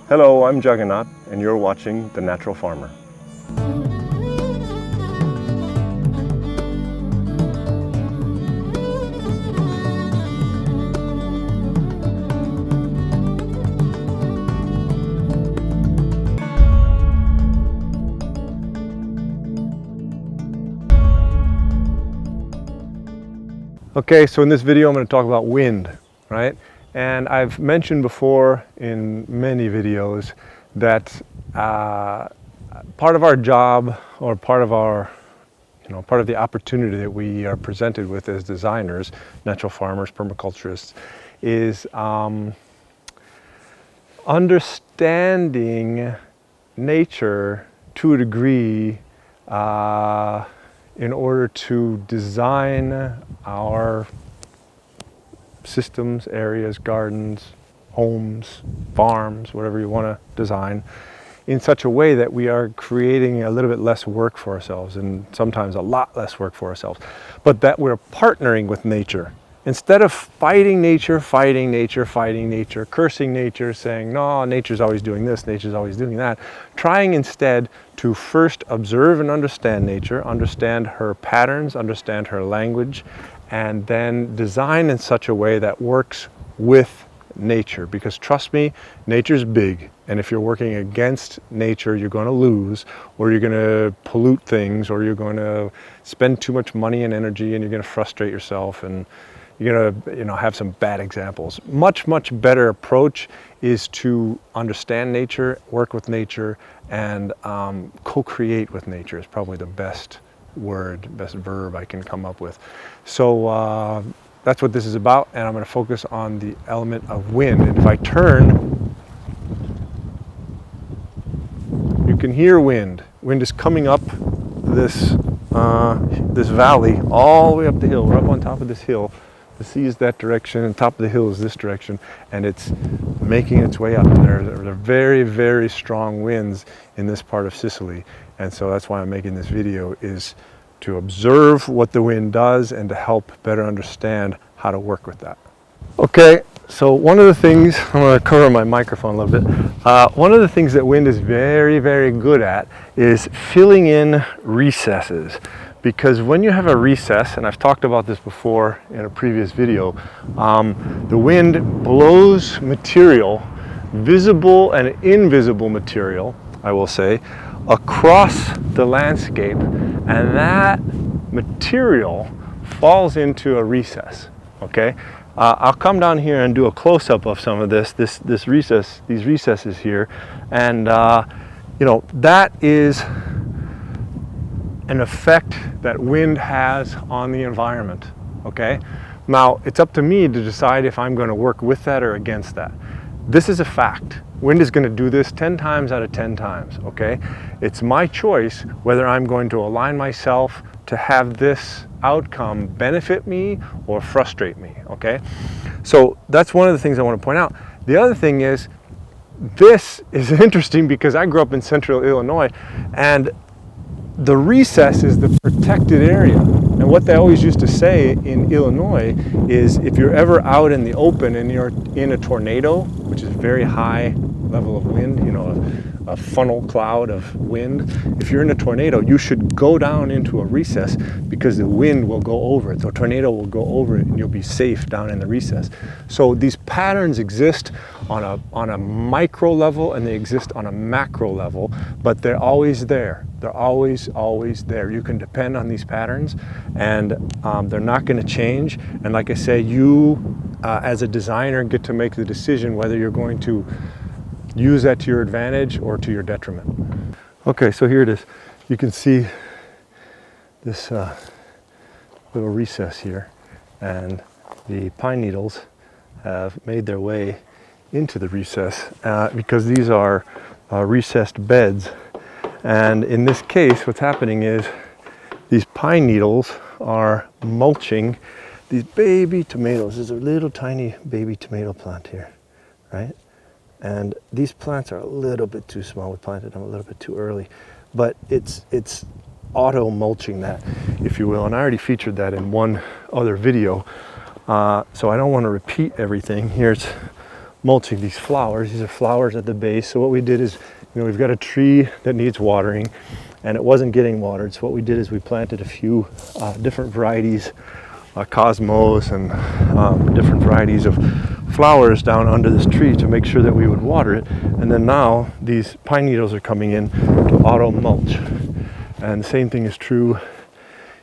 Hello, I'm Jagannath, and you're watching The Natural Farmer. Okay, so in this video I'm going to talk about wind, right? And I've mentioned before in many videos that part of our job, or part of the opportunity that we are presented with as designers, natural farmers, permaculturists, is understanding nature to a degree in order to design our systems, areas, gardens, homes, farms, whatever you want to design, in such a way that we are creating a little bit less work for ourselves, and sometimes a lot less work for ourselves, but that we're partnering with nature. Instead of fighting nature, cursing nature, saying, no, nature's always doing this, nature's always doing that, trying instead to first observe and understand nature, understand her patterns, understand her language, and then design in such a way that works with nature. Because trust me, nature's big, and if you're working against nature, you're going to lose, or you're going to pollute things, or you're going to spend too much money and energy, and you're going to frustrate yourself, and you're going to have some bad examples. Much better approach is to understand nature, work with nature, and co-create with nature is probably the best word, best verb I can come up with. So that's what this is about, and I'm going to focus on the element of wind. And if I turn, you can hear wind. Wind is coming up this valley all the way up the hill. We're up on top of this hill. The sea is that direction, and top of the hill is this direction, and it's making its way up. And there are very, very strong winds in this part of Sicily, and so that's why I'm making this video, is to observe what the wind does and to help better understand how to work with that. Okay, so one of the things, I'm going to cover my microphone a little bit. One of the things that wind is very, very good at is filling in recesses. Because when you have a recess, and I've talked about this before in a previous video, the wind blows material, visible and invisible material, I will say, across the landscape, and that material falls into a recess, okay? I'll come down here and do a close-up of some of this recess, these recesses here, and that is an effect that wind has on the environment, okay? Now, it's up to me to decide if I'm going to work with that or against that. This is a fact. Wind is going to do this 10 times out of 10 times, okay? It's my choice whether I'm going to align myself to have this outcome benefit me or frustrate me, okay? So that's one of the things I want to point out. The other thing is, this is interesting because I grew up in central Illinois, and the recess is the protected area. And what they always used to say in Illinois is, if you're ever out in the open and you're in a tornado, which is very high level of wind, a funnel cloud of wind, if you're in a tornado, you should go down into a recess, because the wind will go over it. The tornado will go over it, and you'll be safe down in the recess. So these patterns exist on a micro level, and they exist on a macro level, but they're always there. They're always there. You can depend on these patterns, and they're not going to change. And like I say, you as a designer get to make the decision whether you're going to use that to your advantage or to your detriment. Okay, so here it is. You can see this little recess here, and the pine needles have made their way into the recess because these are recessed beds. And in this case, what's happening is these pine needles are mulching these baby tomatoes. There's a little tiny baby tomato plant here, right? And these plants are a little bit too small. We planted them a little bit too early, but it's auto mulching that, if you will. And I already featured that in one other video, so I don't want to repeat everything. Here's mulching these flowers. These are flowers at the base. So what we did is, we've got a tree that needs watering and it wasn't getting watered. So what we did is we planted a few different varieties, cosmos and different varieties of flowers down under this tree to make sure that we would water it. And then now these pine needles are coming in to auto mulch. And the same thing is true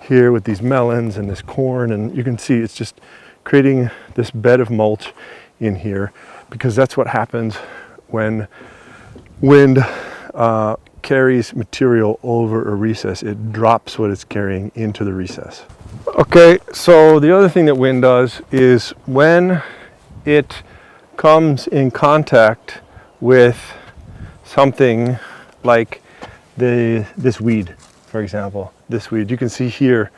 here with these melons and this corn, and you can see it's just creating this bed of mulch in here, because that's what happens when wind carries material over a recess. It drops what it's carrying into the recess. Okay, so the other thing that wind does is when it comes in contact with something like this weed, for example, this weed, you can see here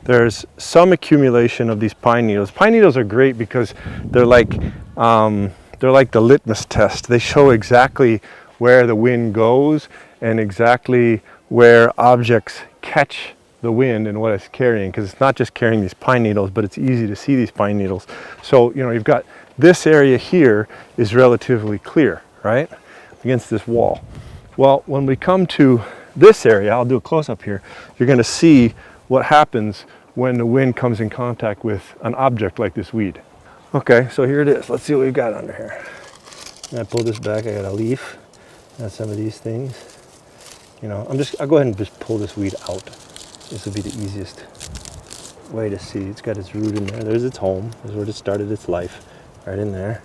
there's some accumulation of these pine needles. Pine needles are great because they're like the litmus test. They show exactly where the wind goes and exactly where objects catch the wind and what it's carrying, because it's not just carrying these pine needles, but it's easy to see these pine needles. So you've got this area here is relatively clear, right, against this wall. Well, when we come to this area, I'll do a close-up here, you're going to see what happens when the wind comes in contact with an object like this weed. Okay, so here it is. Let's see what we've got under here. And I pull this back, I got a leaf, and some of these things. I'll go ahead and just pull this weed out. This will be the easiest way to see. It's got its root in there. There's its home. There's where it started its life, right in there.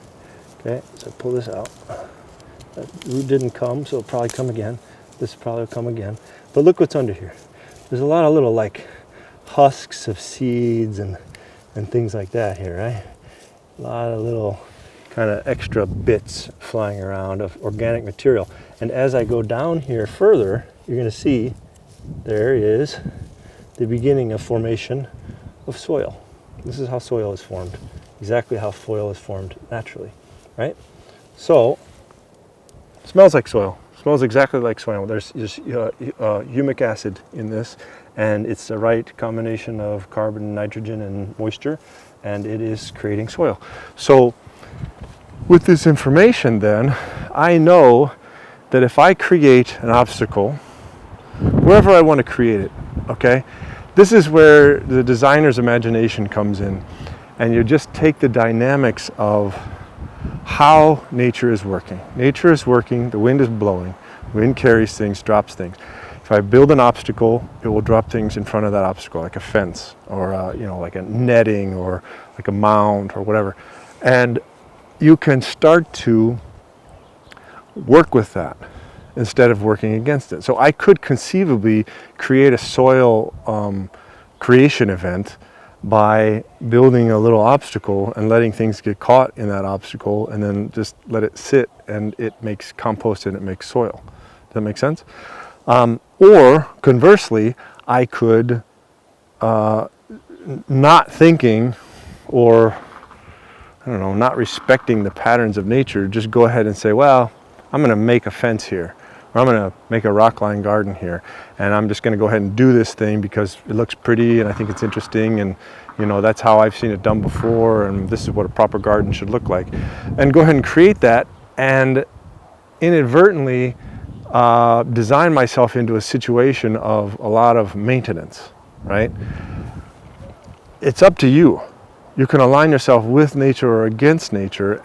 Okay, so pull this out. That root didn't come, so it'll probably come again. This probably will come again. But look what's under here. There's a lot of little husks of seeds and things like that here, right? A lot of little kind of extra bits flying around of organic material. And as I go down here further, you're going to see there is the beginning of formation of soil. This is how soil is formed, exactly how soil is formed naturally, right? So, it smells like soil. It smells exactly like soil. There's humic acid in this, and it's the right combination of carbon, nitrogen, and moisture, and it is creating soil. So, with this information then, I know that if I create an obstacle, wherever I want to create it, okay? This is where the designer's imagination comes in, and you just take the dynamics of how nature is working. Nature is working, the wind is blowing, the wind carries things, drops things. If I build an obstacle, it will drop things in front of that obstacle, like a fence, or like a netting, or like a mound, or whatever. And you can start to work with that instead of working against it. So I could conceivably create a soil creation event by building a little obstacle and letting things get caught in that obstacle, and then just let it sit, and it makes compost and it makes soil. Does that make sense? Or conversely, I could, not thinking, or not respecting the patterns of nature, just go ahead and say, well, I'm going to make a fence here, or I'm going to make a rock line garden here, and I'm just going to go ahead and do this thing because it looks pretty and I think it's interesting, and that's how I've seen it done before, and this is what a proper garden should look like. And go ahead and create that, and inadvertently design myself into a situation of a lot of maintenance, right? It's up to you. You can align yourself with nature or against nature,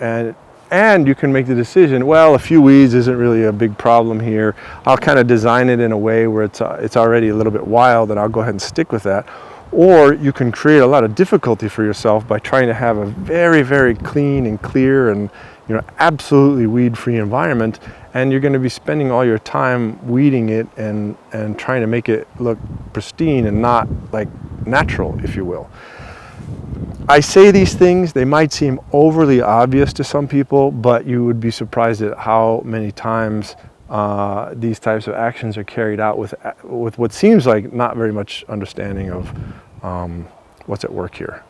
and you can make the decision, well, a few weeds isn't really a big problem here. I'll kind of design it in a way where it's already a little bit wild, and I'll go ahead and stick with that. Or you can create a lot of difficulty for yourself by trying to have a very, very clean and clear and absolutely weed-free environment, and you're going to be spending all your time weeding it and trying to make it look pristine and not like natural, if you will. I say these things, they might seem overly obvious to some people, but you would be surprised at how many times these types of actions are carried out with what seems like not very much understanding of what's at work here.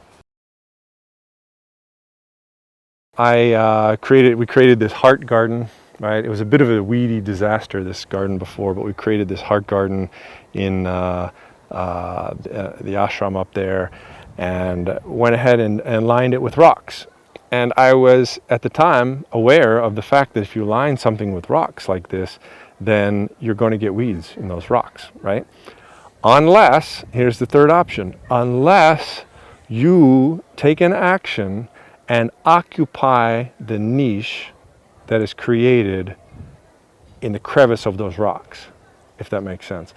We created this heart garden, right? It was a bit of a weedy disaster, this garden before, but we created this heart garden in the ashram up there, and went ahead and lined it with rocks. And I was at the time aware of the fact that if you line something with rocks like this, then you're going to get weeds in those rocks, right? Unless, here's the third option, unless you take an action and occupy the niche that is created in the crevice of those rocks, if that makes sense.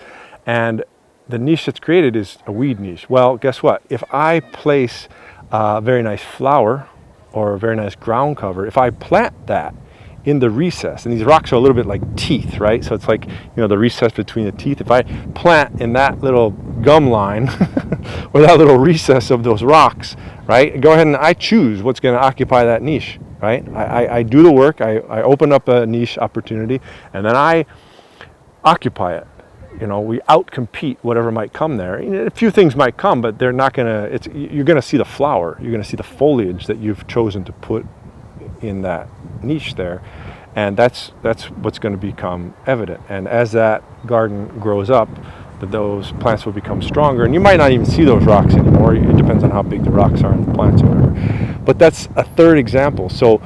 And the niche that's created is a weed niche. Well, guess what? If I place a very nice flower or a very nice ground cover, if I plant that in the recess, and these rocks are a little bit like teeth, right? So it's like, the recess between the teeth. If I plant in that little gum line or that little recess of those rocks, right? Go ahead and I choose what's going to occupy that niche, right? I do the work, I open up a niche opportunity, and then I occupy it. We outcompete whatever might come there. A few things might come, but they're not going to, you're going to see the flower, you're going to see the foliage that you've chosen to put in that niche there, and that's what's going to become evident. And as that garden grows up, those plants will become stronger, and you might not even see those rocks anymore. It depends on how big the rocks are and the plants or whatever. But that's a third example. So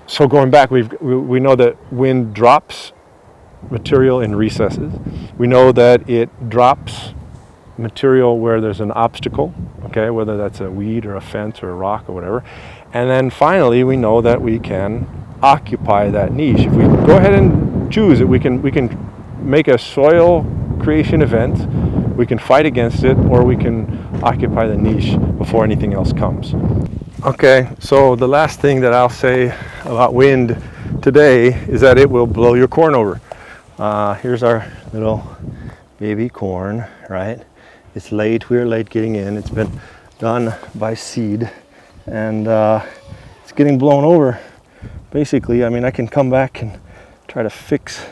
so going back, we know that wind drops material in recesses. We know that it drops material where there's an obstacle, okay, whether that's a weed or a fence or a rock or whatever. And then finally, we know that we can occupy that niche. If we go ahead and choose it, we can make a soil creation event, we can fight against it, or we can occupy the niche before anything else comes. Okay, so the last thing that I'll say about wind today is that it will blow your corn over. Here's our little baby corn, right? It's late, we're late getting in. It's been done by seed, and it's getting blown over. Basically, I can come back and try to fix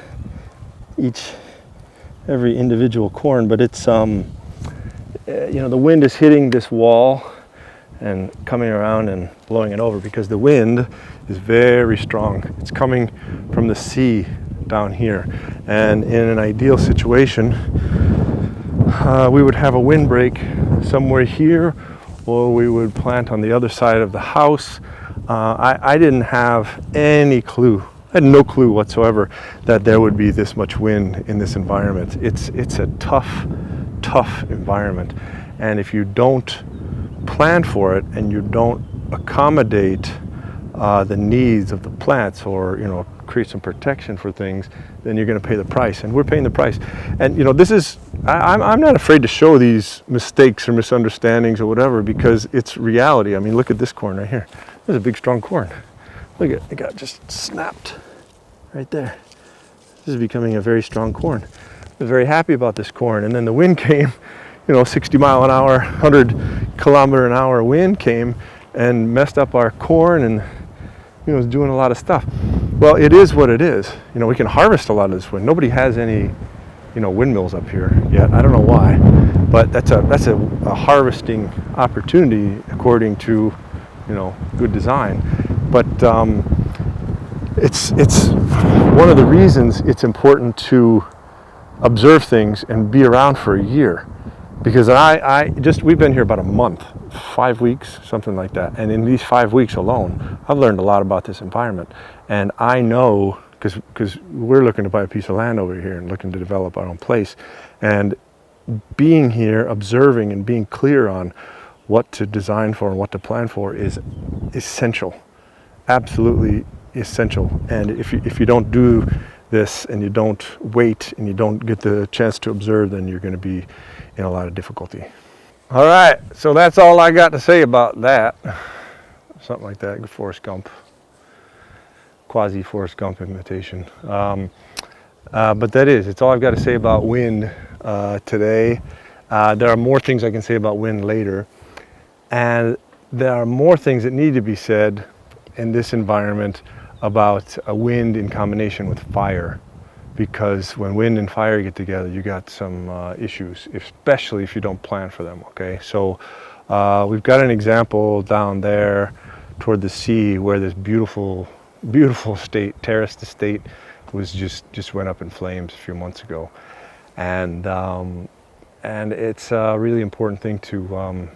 every individual corn, but it's the wind is hitting this wall and coming around and blowing it over because the wind is very strong. It's coming from the sea down here, and in an ideal situation we would have a windbreak somewhere here, or we would plant on the other side of the house. I didn't have any clue. I had no clue whatsoever that there would be this much wind in this environment. It's a tough environment, and if you don't plan for it and you don't accommodate the needs of the plants, or create some protection for things, then you're going to pay the price, and we're paying the price. And this is, I'm not afraid to show these mistakes or misunderstandings or whatever, because it's reality. Look at this corn right here. There's a big strong corn. Look at it, got just snapped right there. This is becoming a very strong corn. I was very happy about this corn, and then the wind came, 60 mile an hour, 100 kilometer an hour wind came and messed up our corn, and was doing a lot of stuff. Well, it is what it is. We can harvest a lot of this wind. Nobody has any, windmills up here yet. I don't know why, but that's a harvesting opportunity according to, good design. But it's one of the reasons it's important to observe things and be around for a year, because we've been here about a month, 5 weeks, something like that. And in these 5 weeks alone, I've learned a lot about this environment. And I know, because we're looking to buy a piece of land over here and looking to develop our own place. And being here, observing and being clear on what to design for and what to plan for is essential, absolutely essential. And if you don't do this and you don't wait and you don't get the chance to observe, then you're going to be in a lot of difficulty. All right, so that's all I got to say about that. Something like that, Forrest Gump, quasi Forrest Gump imitation. But it's all I've got to say about wind today. There are more things I can say about wind later, and there are more things that need to be said in this environment about a wind in combination with fire, because when wind and fire get together, you got some issues, especially if you don't plan for them. Okay, so we've got an example down there toward the sea where this beautiful terraced estate was just went up in flames a few months ago, and it's a really important thing to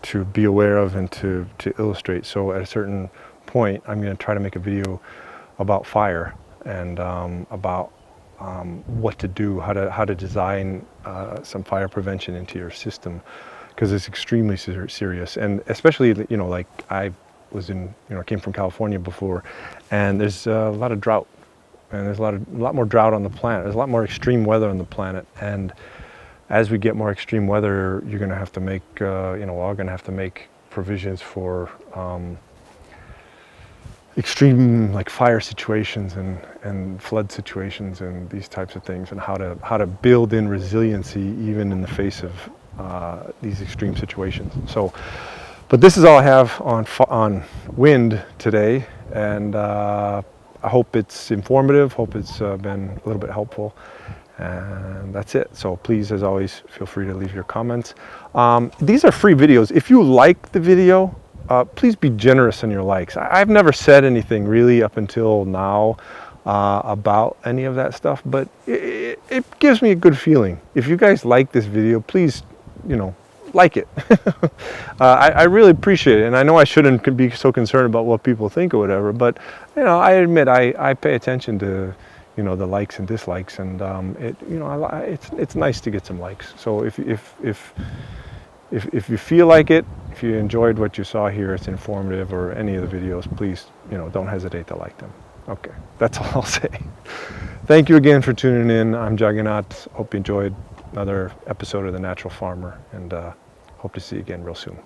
to be aware of and to illustrate. So at a certain point, I'm going to try to make a video about fire and about what to do, how to design some fire prevention into your system, because it's extremely serious. And especially, you know, like I was in, you know, came from California before, and there's a lot of drought, and there's a lot more drought on the planet. There's a lot more extreme weather on the planet, and as we get more extreme weather, you're going to have to make, you know, we're all going to have to make provisions for extreme, like, fire situations and flood situations and these types of things, and how to build in resiliency even in the face of these extreme situations. So, but this is all I have on wind today, and I hope it's informative. Hope it's been a little bit helpful. And that's it. So please, as always, feel free to leave your comments. These are free videos. If you like the video, please be generous in your likes. I've never said anything really up until now about any of that stuff, but it gives me a good feeling. If you guys like this video, please, you know, like it. I really appreciate it, and I know I shouldn't be so concerned about what people think or whatever, but you know, I admit I pay attention to, you know, the likes and dislikes, and you know, it's nice to get some likes. So if you feel like it, if you enjoyed what you saw here, it's informative, or any of the videos, please, you know, don't hesitate to like them. Okay, that's all I'll say. Thank you again for tuning in. I'm Jagannath. Hope you enjoyed another episode of The Natural Farmer, and hope to see you again real soon.